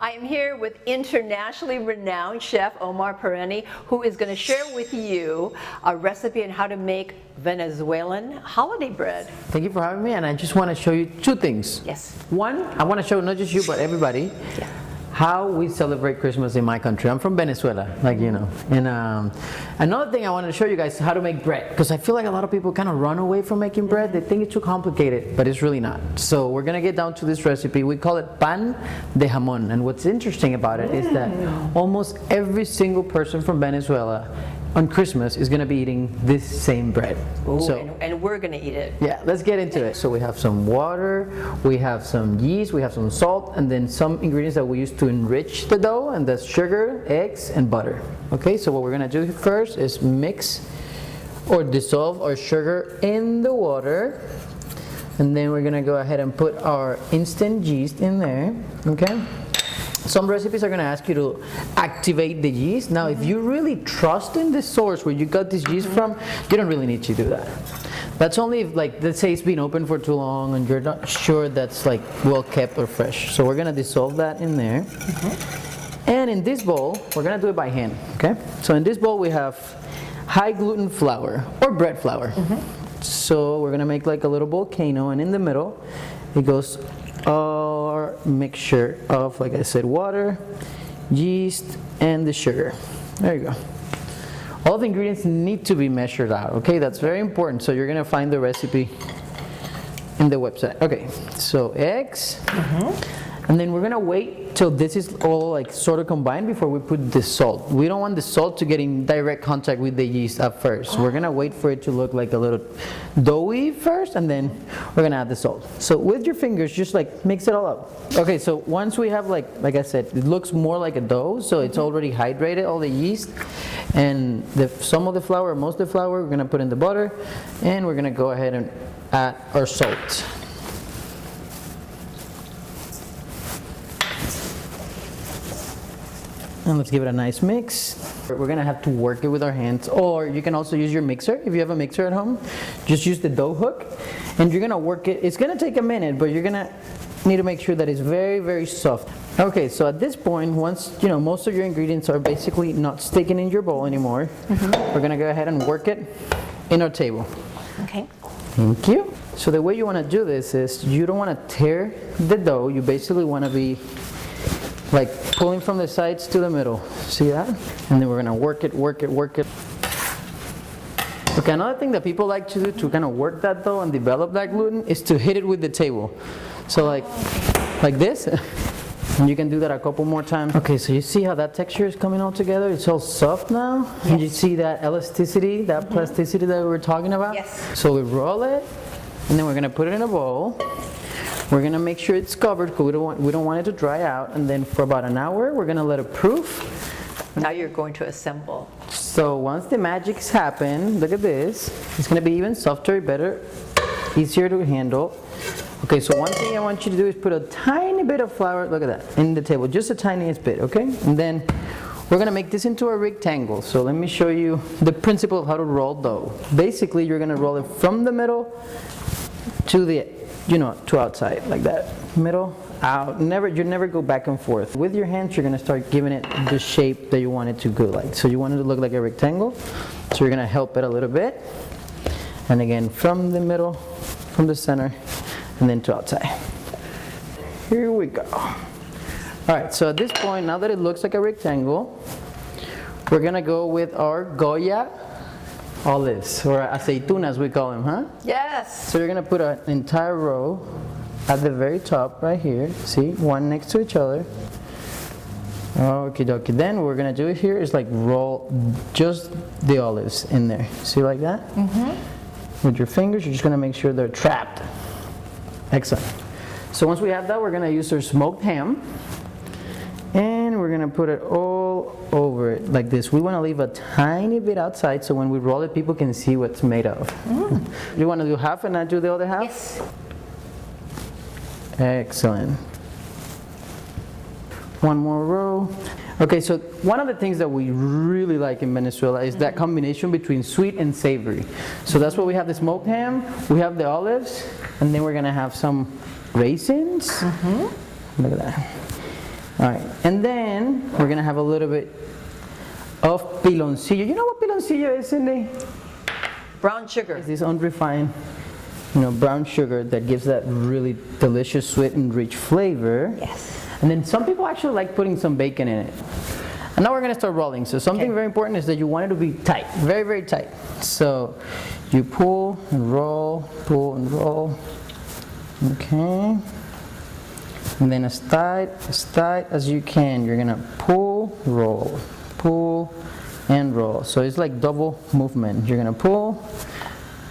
I am here with internationally renowned chef Omar Pereney, who is going to share with you a recipe on how to make Venezuelan holiday bread. Thank you for having me, and I just want to show you two things. Yes. One, I want to show not just you but everybody how we celebrate Christmas in my country. I'm from Venezuela, like you know. And another thing I wanted to show you guys is how to make bread, because I feel like a lot of people kind of run away from making bread. They think it's too complicated, but it's really not. So we're gonna get down to this recipe. We call it pan de jamon, and what's interesting about it is that almost every single person from Venezuela on Christmas is going to be eating this same bread. Ooh, and we're going to eat it. Yeah, let's get into it. So we have some water, we have some yeast, we have some salt, and then some ingredients that we use to enrich the dough, and that's sugar, eggs, and butter. Okay, so what we're going to do first is mix or dissolve our sugar in the water, and then we're going to go ahead and put our instant yeast in there. Okay. Some recipes are going to ask you to activate the yeast. Now, if you really trust in the source where you got this yeast from, you don't really need to do that. That's only if, like, let's say it's been open for too long and you're not sure that's like well kept or fresh. So we're going to dissolve that in there. And in this bowl, we're going to do it by hand. Okay. So in this bowl we have high gluten flour or bread flour. So we're going to make like a little volcano, and in the middle it goes our mixture of, like I said, water, yeast, and the sugar. There you go. All the ingredients need to be measured out, okay? That's very important. So you're gonna find the recipe in the website. Okay, so eggs, and then we're gonna wait till this is all like sort of combined before we put the salt. We don't want the salt to get in direct contact with the yeast at first. We're gonna wait for it to look like a little doughy first, and then we're gonna add the salt. So with your fingers, just like mix it all up. Okay, so once we have like I said, it looks more like a dough, so it's already hydrated, all the yeast, and some of the flour, most of the flour, we're gonna put in the butter, and we're gonna go ahead and add our salt. And let's give it a nice mix. We're gonna have to work it with our hands, or you can also use your mixer. If you have a mixer at home, just use the dough hook, and you're gonna work it. It's gonna take a minute, but you're gonna need to make sure that it's very, very soft. Okay, so at this point, once you know most of your ingredients are basically not sticking in your bowl anymore, we're gonna go ahead and work it in our table. Okay. Thank you. So the way you wanna do this is you don't wanna tear the dough. You basically wanna be like pulling from the sides to the middle. See that? And then we're gonna work it, work it, work it. Okay, another thing that people like to do to kind of work that dough and develop that gluten is to hit it with the table. So like this. And you can do that a couple more times. Okay, so you see how that texture is coming all together? It's all soft now. Yes. And you see that elasticity, that plasticity that we were talking about? Yes. So we roll it, and then we're gonna put it in a bowl. We're gonna make sure it's covered because we don't want it to dry out, and then for about an hour we're gonna let it proof. Now you're going to assemble. So once the magics happen, look at this. It's gonna be even softer, better, easier to handle. Okay, so one thing I want you to do is put a tiny bit of flour, look at that, in the table, just the tiniest bit, okay? And then we're gonna make this into a rectangle. So let me show you the principle of how to roll dough. Basically, you're gonna roll it from the middle to the to outside, like that. Middle, out. You never go back and forth. With your hands, you're gonna start giving it the shape that you want it to go like. So you want it to look like a rectangle. So you're gonna help it a little bit. And again, from the middle, from the center, and then to outside. Here we go. All right, so at this point, now that it looks like a rectangle, we're gonna go with our Goya olives, or aceitunas we call them, huh? Yes. So you're gonna put an entire row at the very top right here. See, one next to each other. Okie dokie. Then what we're gonna do here is like roll just the olives in there. See, like that? With your fingers, you're just gonna make sure they're trapped. Excellent. So once we have that, we're gonna use our smoked ham, and we're gonna put it all over it like this. We want to leave a tiny bit outside so when we roll it, people can see what's made of. You want to do half and not do the other half? Yes. Excellent. One more row. Okay, so one of the things that we really like in Venezuela is that combination between sweet and savory. So that's why we have the smoked ham, we have the olives, and then we're gonna have some raisins. Look at that. All right, and then we're gonna have a little bit of piloncillo. You know what piloncillo is, Cindy? Brown sugar. It's this unrefined, brown sugar that gives that really delicious, sweet, and rich flavor. Yes. And then some people actually like putting some bacon in it. And now we're gonna start rolling. So something very important is that you want it to be tight, very, very tight. So you pull and roll, okay. And then as tight as you can, you're gonna pull, and roll. So it's like double movement. You're gonna pull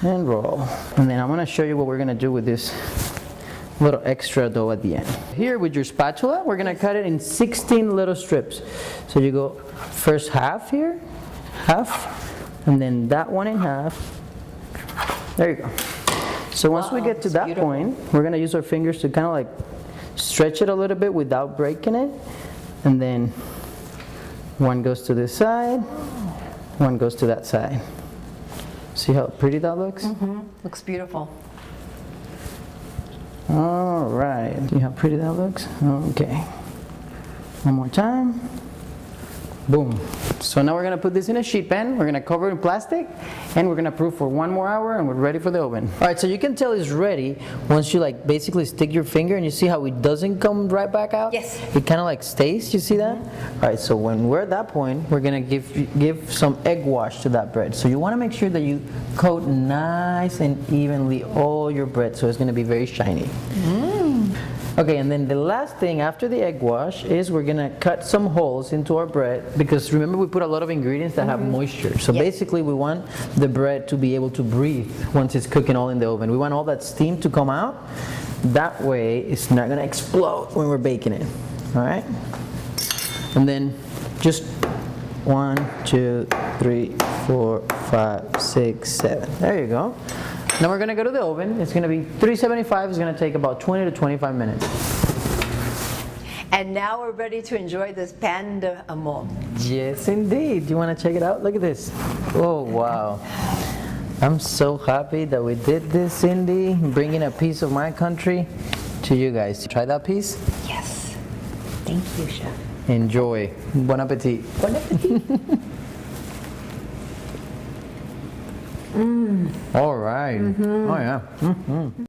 and roll. And then I'm gonna show you what we're gonna do with this little extra dough at the end. Here with your spatula, we're gonna cut it in 16 little strips. So you go first half here, and then that one in half. There you go. So once we get to that point, we're gonna use our fingers to kind of like stretch it a little bit without breaking it. And then one goes to this side, one goes to that side. See how pretty that looks? Mm-hmm. Looks beautiful. All right, see how pretty that looks? Okay. One more time. Boom. So now we're gonna put this in a sheet pan, we're gonna cover it in plastic, and we're gonna proof for 1 more hour, and we're ready for the oven. All right, so you can tell it's ready once you like basically stick your finger and you see how it doesn't come right back out? Yes. It kind of like stays, you see that? All right, so when we're at that point, we're gonna give some egg wash to that bread. So you wanna make sure that you coat nice and evenly all your bread so it's gonna be very shiny. Okay, and then the last thing after the egg wash is we're gonna cut some holes into our bread, because remember we put a lot of ingredients that have moisture. So basically we want the bread to be able to breathe once it's cooking all in the oven. We want all that steam to come out. That way it's not gonna explode when we're baking it. All right? And then just 1, 2, 3, 4, 5, 6, 7. There you go. Now we're gonna go to the oven. It's gonna be 375. It's gonna take about 20 to 25 minutes. And now we're ready to enjoy this pan de amor. Yes, indeed. Do you wanna check it out? Look at this. Oh, wow. I'm so happy that we did this, Cindy, bringing a piece of my country to you guys. Try that piece? Yes. Thank you, Chef. Enjoy. Bon appetit. Bon appetit. All right. Oh, yeah.